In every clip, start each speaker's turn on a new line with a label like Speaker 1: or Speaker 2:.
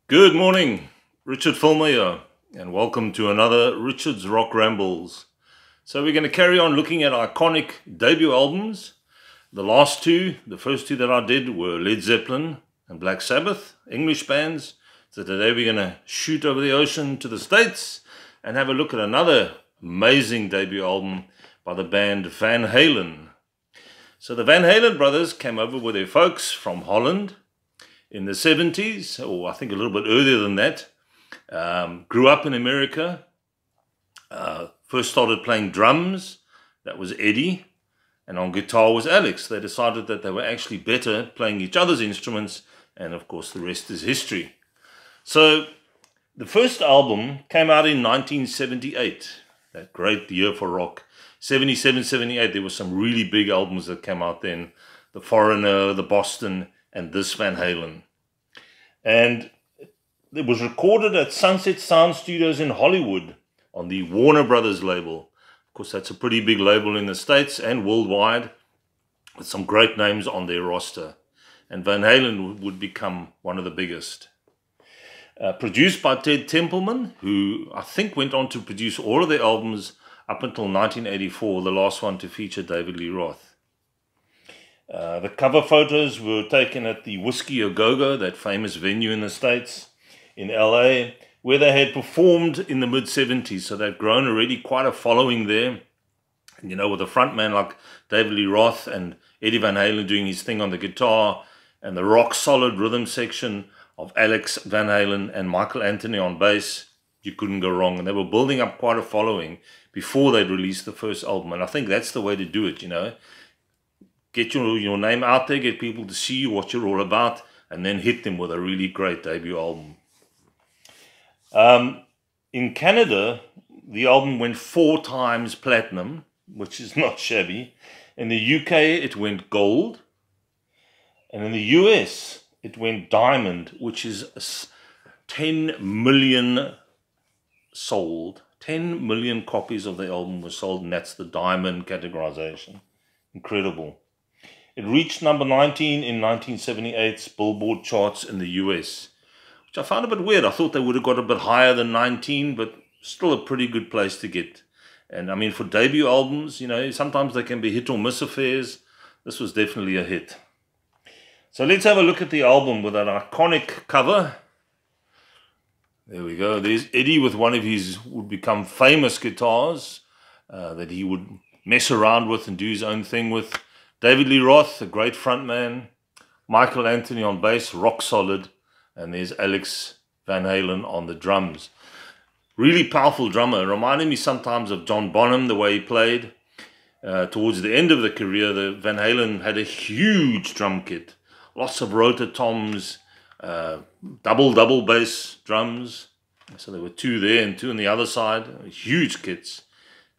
Speaker 1: Good morning, Richard Fulmer here, and welcome to another Richard's Rock Rambles. So we're going to carry on looking at iconic debut albums. The first two that I did were Led Zeppelin and Black Sabbath, English bands. So today we're going to shoot over the ocean to the States and have a look at another amazing debut album by the band Van Halen. So the Van Halen brothers came over with their folks from Holland in the 70s, or I think a little bit earlier than that. Grew up in America, first started playing drums, that was Eddie, and on guitar was Alex. They decided that they were actually better at playing each other's instruments, and of course the rest is history. So the first album came out in 1978, that great year for rock. 77, 78, there were some really big albums that came out then. The Foreigner, the Boston, and this Van Halen. And it was recorded at Sunset Sound Studios in Hollywood on the Warner Brothers label. Of course, that's a pretty big label in the States and worldwide, with some great names on their roster. And Van Halen would become one of the biggest. Produced by Ted Templeman, who I think went on to produce all of their albums up until 1984, the last one to feature David Lee Roth. The cover photos were taken at the Whiskey A Go-Go, that famous venue in the States, in LA, where they had performed in the mid-70s. So they'd grown already quite a following there. And you know, with a frontman like David Lee Roth and Eddie Van Halen doing his thing on the guitar, and the rock-solid rhythm section of Alex Van Halen and Michael Anthony on bass, you couldn't go wrong. And they were building up quite a following before they'd released the first album. And I think that's the way to do it, you know. Get your name out there, get people to see you, what you're all about, and then hit them with a really great debut album. In Canada, the album went 4 times platinum, which is not shabby. In the UK, it went gold. And in the US, it went diamond, which is 10 million sold. 10 million copies of the album were sold, and that's the diamond categorization. Incredible. It reached number 19 in 1978's Billboard charts in the US, which I found a bit weird. I thought they would have got a bit higher than 19, but still a pretty good place to get. And I mean, for debut albums, you know, sometimes they can be hit or miss affairs. This was definitely a hit. So let's have a look at the album with an iconic cover. There we go. There's Eddie with one of his would become famous guitars that he would mess around with and do his own thing with. David Lee Roth, a great frontman. Michael Anthony on bass, rock solid. And there's Alex Van Halen on the drums. Really powerful drummer. Reminded me sometimes of John Bonham, the way he played. Towards the end of the career, the Van Halen had a huge drum kit. Lots of rotor toms, double bass drums. So there were 2 there and 2 on the other side. Huge kits.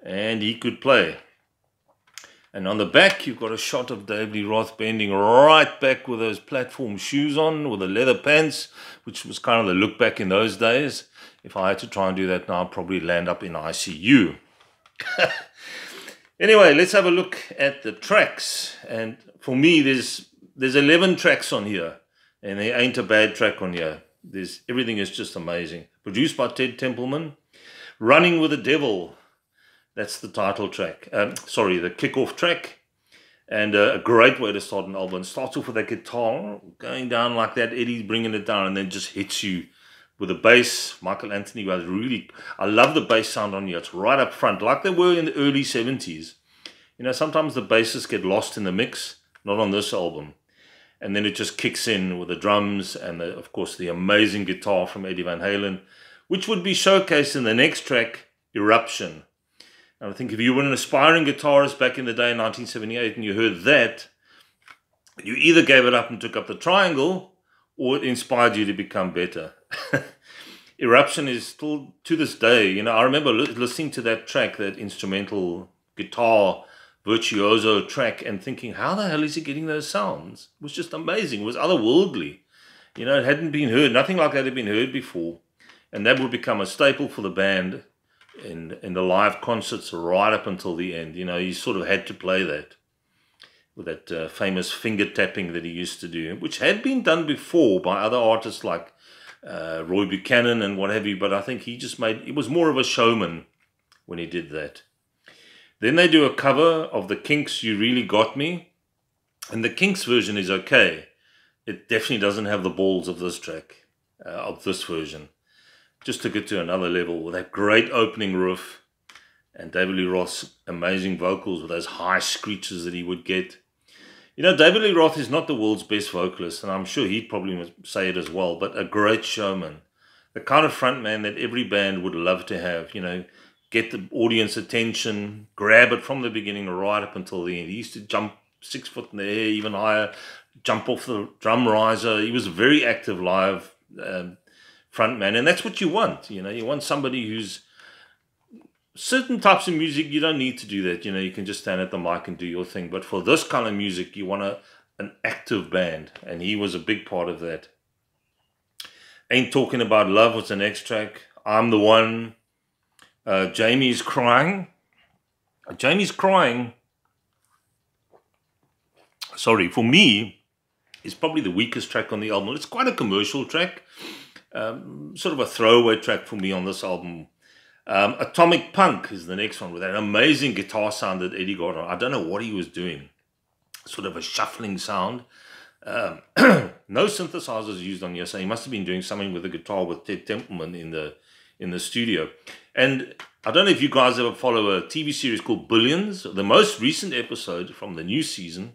Speaker 1: And he could play. And on the back, you've got a shot of David Lee Roth bending right back with those platform shoes on, with the leather pants, which was kind of the look back in those days. If I had to try and do that now, I'd probably land up in ICU. Anyway, let's have a look at the tracks. And for me, there's 11 tracks on here, and there ain't a bad track on here. Everything is just amazing. Produced by Ted Templeman. Running with the Devil. That's the title track. The kickoff track. And a great way to start an album. It starts off with that guitar going down like that. Eddie's bringing it down and then just hits you with the bass. Michael Anthony was I love the bass sound on here. It's right up front, like they were in the early 70s. You know, sometimes the basses get lost in the mix. Not on this album. And then it just kicks in with the drums and, of course, the amazing guitar from Eddie Van Halen, which would be showcased in the next track, Eruption. And I think if you were an aspiring guitarist back in the day in 1978 and you heard that, you either gave it up and took up the triangle, or it inspired you to become better. Eruption is still, to this day, you know, I remember listening to that track, that instrumental guitar virtuoso track, and thinking, how the hell is he getting those sounds? It was just amazing. It was otherworldly. You know, it hadn't been heard. Nothing like that had been heard before. And that would become a staple for the band in the live concerts right up until the end. You know, he sort of had to play that with that famous finger tapping that he used to do, which had been done before by other artists like Roy Buchanan and what have you, but I think he was more of a showman when he did that. Then they do a cover of the Kinks' You Really Got Me, and the Kinks version is okay. It definitely doesn't have the balls of this track, of this version. Just took it to another level with that great opening riff and David Lee Roth's amazing vocals with those high screeches that he would get. You know, David Lee Roth is not the world's best vocalist, and I'm sure he'd probably say it as well, but a great showman. The kind of frontman that every band would love to have, you know, get the audience attention, grab it from the beginning right up until the end. He used to jump 6 foot in the air, even higher, jump off the drum riser. He was a very active live frontman, and that's what you want. You know, you want somebody who's certain types of music, you don't need to do that. You know, you can just stand at the mic and do your thing. But for this kind of music, you want an active band, and he was a big part of that. Ain't Talking About Love was the next track. I'm the One. Jamie's Crying. Jamie's Crying, sorry, for me, is probably the weakest track on the album. It's quite a commercial track. Sort of a throwaway track for me on this album. Atomic Punk is the next one with that amazing guitar sound that Eddie got on. I don't know what he was doing. Sort of a shuffling sound. No synthesizers used on here, so he must have been doing something with the guitar with Ted Templeman in the studio. And I don't know if you guys ever follow a TV series called Billions. The most recent episode from the new season,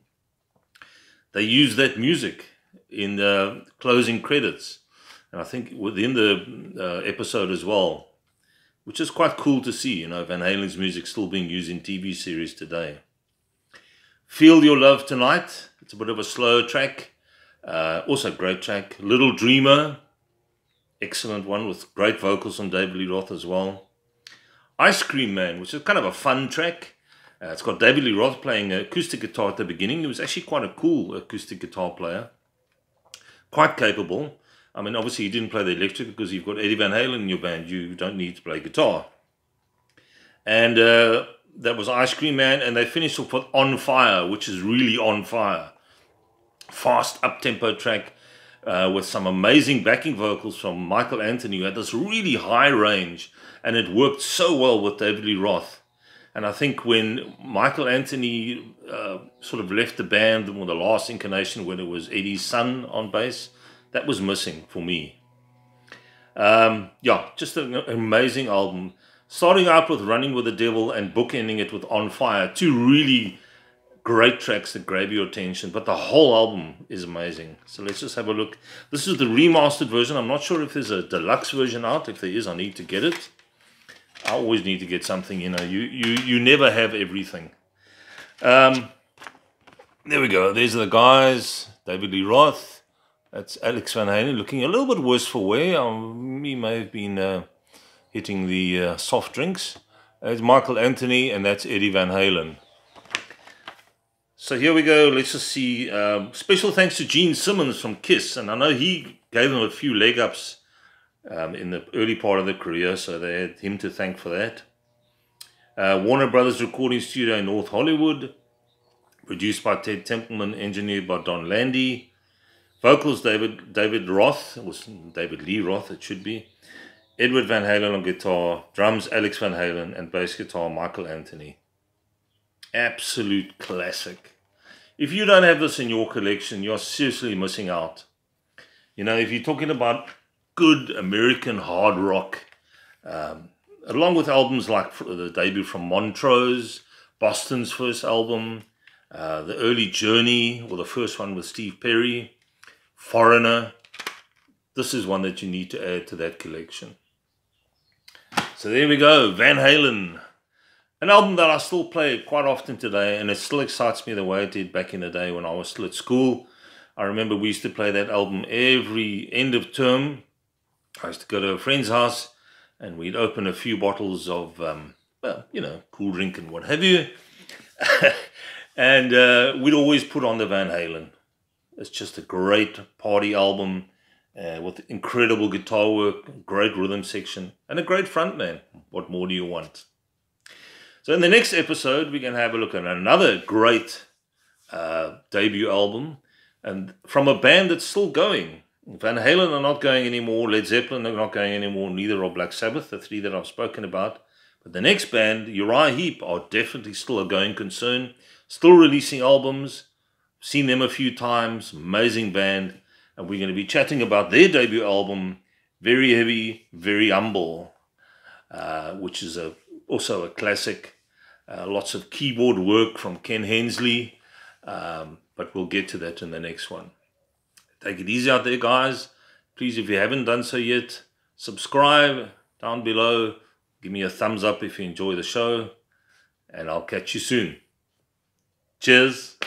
Speaker 1: they use that music in the closing credits. And I think within the episode as well, which is quite cool to see, you know, Van Halen's music still being used in TV series today. Feel Your Love Tonight. It's a bit of a slower track. Also a great track. Little Dreamer. Excellent one with great vocals on David Lee Roth as well. Ice Cream Man, which is kind of a fun track. It's got David Lee Roth playing acoustic guitar at the beginning. He was actually quite a cool acoustic guitar player. Quite capable. I mean, obviously he didn't play the electric because you've got Eddie Van Halen in your band. You don't need to play guitar. And that was Ice Cream Man. And they finished off with On Fire, which is really on fire. Fast, up-tempo track with some amazing backing vocals from Michael Anthony, who had this really high range. And it worked so well with David Lee Roth. And I think when Michael Anthony sort of left the band, or the last incarnation when it was Eddie's son on bass, that was missing for me. Yeah, just an amazing album. Starting out with Running with the Devil and bookending it with On Fire. Two really great tracks that grab your attention. But the whole album is amazing. So let's just have a look. This is the remastered version. I'm not sure if there's a deluxe version out. If there is, I need to get it. I always need to get something, you know. You never have everything. There we go. There's the guys. David Lee Roth. That's Alex Van Halen looking a little bit worse for wear. He may have been hitting the soft drinks. It's Michael Anthony, and that's Eddie Van Halen. So here we go. Let's just see. Special thanks to Gene Simmons from Kiss. And I know he gave them a few leg ups in the early part of their career, so they had him to thank for that. Warner Brothers Recording Studio in North Hollywood. Produced by Ted Templeman, engineered by Don Landy. Vocals David Roth, it was David Lee Roth it should be. Edward Van Halen on guitar, drums Alex Van Halen, and bass guitar Michael Anthony. Absolute classic. If you don't have this in your collection, you're seriously missing out. You know, if you're talking about good American hard rock, along with albums like the debut from Montrose, Boston's first album, the early Journey, or the first one with Steve Perry, Foreigner, this is one that you need to add to that collection. So there we go, Van Halen. An album that I still play quite often today, and it still excites me the way it did back in the day when I was still at school. I remember we used to play that album every end of term. I used to go to a friend's house, and we'd open a few bottles of, well, you know, cool drink and what have you. And we'd always put on the Van Halen. It's just a great party album with incredible guitar work, great rhythm section, and a great frontman. What more do you want? So in the next episode, we're going to have a look at another great debut album, and from a band that's still going. Van Halen are not going anymore. Led Zeppelin are not going anymore. Neither are Black Sabbath, the three that I've spoken about. But the next band, Uriah Heep, are definitely still a going concern. Still releasing albums. Seen them a few times. Amazing band. And we're going to be chatting about their debut album, Very Heavy, Very Humble, which is also a classic. Lots of keyboard work from Ken Hensley. But we'll get to that in the next one. Take it easy out there, guys. Please, if you haven't done so yet, subscribe down below. Give me a thumbs up if you enjoy the show. And I'll catch you soon. Cheers.